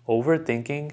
Overthinking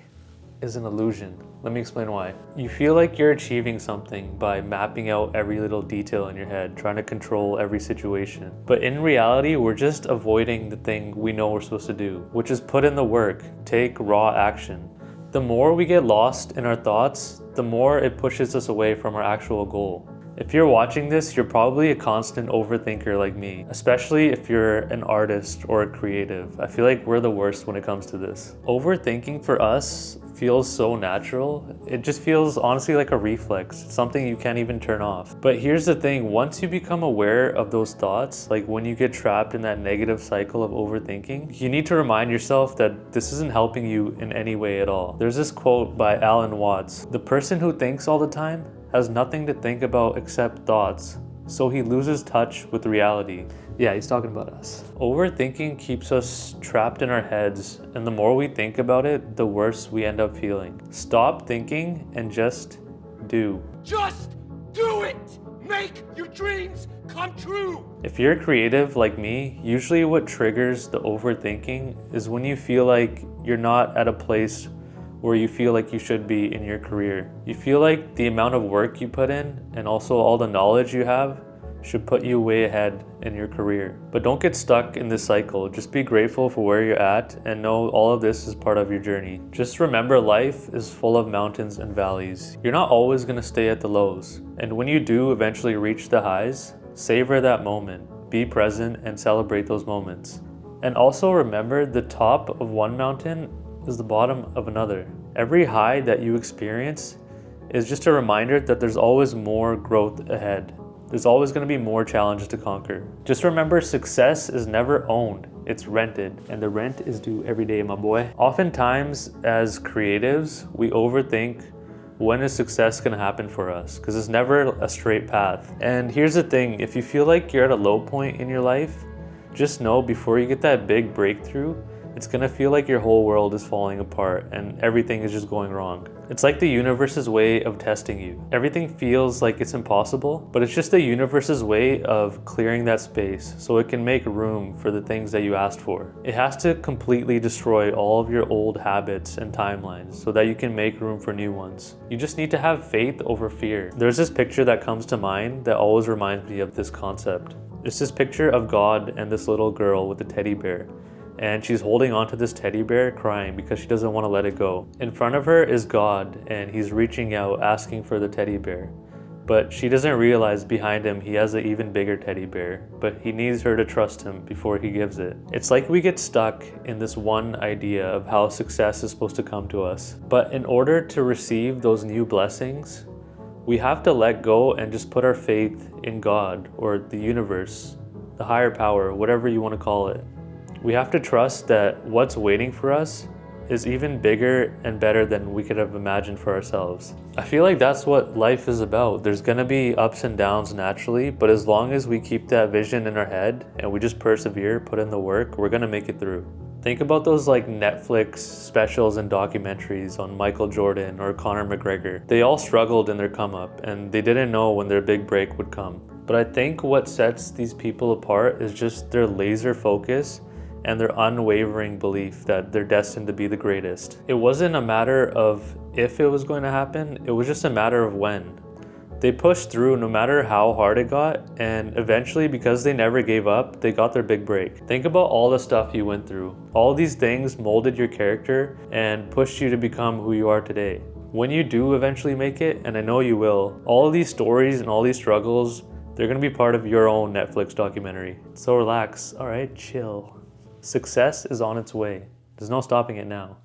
is an illusion. Let me explain why. You feel like you're achieving something by mapping out every little detail in your head, trying to control every situation. But in reality, we're just avoiding the thing we know we're supposed to do, which is put in the work, take raw action. The more we get lost in our thoughts, the more it pushes us away from our actual goal. If you're watching this, you're probably a constant overthinker like me, especially if you're an artist or a creative. I feel like we're the worst when it comes to this. Overthinking for us feels so natural. It just feels honestly like a reflex. It's something you can't even turn off. But here's the thing, once you become aware of those thoughts, like when you get trapped in that negative cycle of overthinking, you need to remind yourself that this isn't helping you in any way at all. There's this quote by Alan Watts: "The person who thinks all the time has nothing to think about except thoughts, so he loses touch with reality." Yeah, he's talking about us. Overthinking keeps us trapped in our heads, and the more we think about it, the worse we end up feeling. Stop thinking and just do. Just do it! Make your dreams come true! If you're creative like me, usually what triggers the overthinking is when you feel like you're not at a place where you feel like you should be in your career. You feel like the amount of work you put in and also all the knowledge you have should put you way ahead in your career. But don't get stuck in this cycle. Just be grateful for where you're at and know all of this is part of your journey. Just remember, life is full of mountains and valleys. You're not always gonna stay at the lows. And when you do eventually reach the highs, savor that moment. Be present and celebrate those moments. And also remember, the top of one mountain is the bottom of another. Every high that you experience is just a reminder that there's always more growth ahead. There's always going to be more challenges to conquer. Just remember, success is never owned, it's rented, and the rent is due every day, my boy. Oftentimes, as creatives, we overthink when is success going to happen for us, because it's never a straight path. And here's the thing, if you feel like you're at a low point in your life, just know before you get that big breakthrough, it's gonna feel like your whole world is falling apart and everything is just going wrong. It's like the universe's way of testing you. Everything feels like it's impossible, but it's just the universe's way of clearing that space so it can make room for the things that you asked for. It has to completely destroy all of your old habits and timelines so that you can make room for new ones. You just need to have faith over fear. There's this picture that comes to mind that always reminds me of this concept. It's this picture of God and this little girl with a teddy bear. And she's holding onto this teddy bear crying because she doesn't want to let it go. In front of her is God, and he's reaching out asking for the teddy bear. But she doesn't realize behind him he has an even bigger teddy bear, but he needs her to trust him before he gives it. It's like we get stuck in this one idea of how success is supposed to come to us. But in order to receive those new blessings, we have to let go and just put our faith in God or the universe, the higher power, whatever you want to call it. We have to trust that what's waiting for us is even bigger and better than we could have imagined for ourselves. I feel like that's what life is about. There's gonna be ups and downs naturally, but as long as we keep that vision in our head and we just persevere, put in the work, we're gonna make it through. Think about those like Netflix specials and documentaries on Michael Jordan or Conor McGregor. They all struggled in their come up and they didn't know when their big break would come. But I think what sets these people apart is just their laser focus and their unwavering belief that they're destined to be the greatest. It wasn't a matter of if it was going to happen, it was just a matter of when. They pushed through no matter how hard it got, and eventually, because they never gave up, they got their big break. Think about all the stuff you went through. All these things molded your character and pushed you to become who you are today. When you do eventually make it, and I know you will, all of these stories and all these struggles, they're gonna be part of your own Netflix documentary. So relax, all right, chill. Success is on its way. There's no stopping it now.